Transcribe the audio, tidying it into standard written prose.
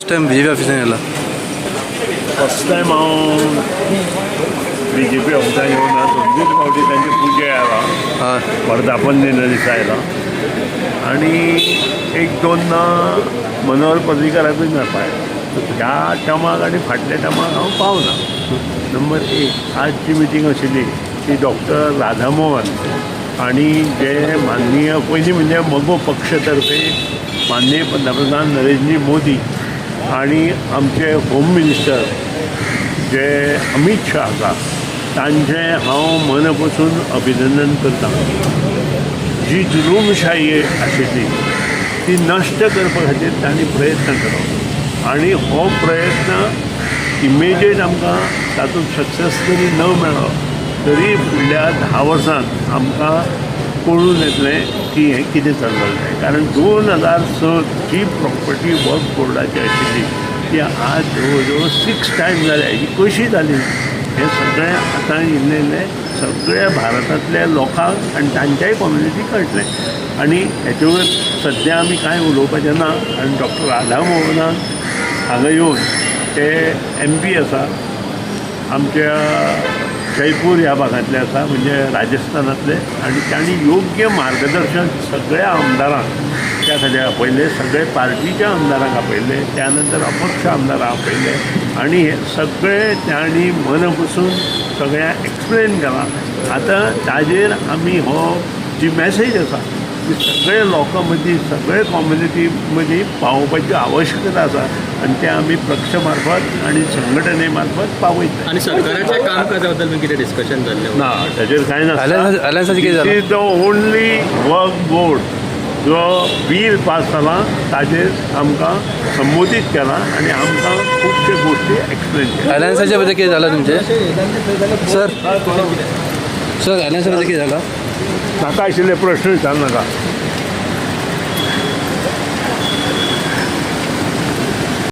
Time BJP ऑफिसान येयला. First time हांव BJP ऑफिसान येवन दोन फावटी तांचे पुजे आयला हय वर्धापन दिना दिसा आयला आनी एक दोनदा मनोहर पर्रीकाराकूय मेळपा ह्या टर्माक आनी फाटल्या टर्माक हांव पावना. नंबर एक आज जी मिटींग आशिल्ली ती डॉक्टर राधामोहन आणि जे माननीय पयलीं म्हणजे मगो पक्ष तर्फे माननीय पंतप्रधान नरेंद्र मोदी आणि आमचे होम मिनिस्टर जे अमित शाह आसा तांचें हांव मनपसून अभिनंदन करतां. जी जुलूमशाही आशिल्ली ती नश्ट करपा खातीर तांणी प्रयत्न केलो आनी हो प्रयत्न इमिजिएट आमकां तातूंत सक्सेस जरी न मेळ्ळो तरी फुडल्या 10 वर्सांत आमकां कळून येतलें की हें कितें चल्लें तें. कारण 2007 जी प्रॉपर्टी वर्क बोर्डाची आशिल्ली ती आज जवळ जवळ 6 टायम्स जाल्या. ही कशी जाली हें सगळें आतां इल्लें सगळ्या भारतांतल्या लोकांक आनी तांच्याय कम्युनिटी कळटलें. आनी हेचे वयर सद्या आमी कांय उलोवपाचें ना. आनी डॉक्टर राधामोहनान हांगा येवन ते MP आसा आमच्या जयपूर ह्या भागांतले आसा म्हणजे राजस्थानांतले आनी तांणी योग्य मार्गदर्शन सगळ्या आमदारांक त्या खातीर आपयले. सगळे पार्टीच्या आमदारांक आपयले, त्या नंतर अपक्ष आमदारांक आपयले आनी हे सगळे तांणी मनपसून सगळ्यांक एक्सप्लेन केलां. आतां ताजेर आमी हो जी मॅसेज आसा ती सगळे लोकां मदीं सगळे कम्युनिटी मदीं पावोवपाची आवश्यकता आसा आनी तें आमी पक्ष मार्फत आनी संघटने मार्फत पावयता. आणि सरकाराच्या कामकाजा बद्दल कितें डिस्कशन जाल्लें ना ताजेर कांय ना. अलायन्साचें कितें जालें? It is the only work board जो बील पास जाला ताजेर आमकां संबोधीत केलां आनी आमकां खुबशे गोश्टी एक्सप्लेन केल्या. अलायन्साच्या बद्दल कितें जालां तुमचें सर अलायन्सा बद्दल कितें जालां? नाका आशिल्ले प्रश्न विचारनाका.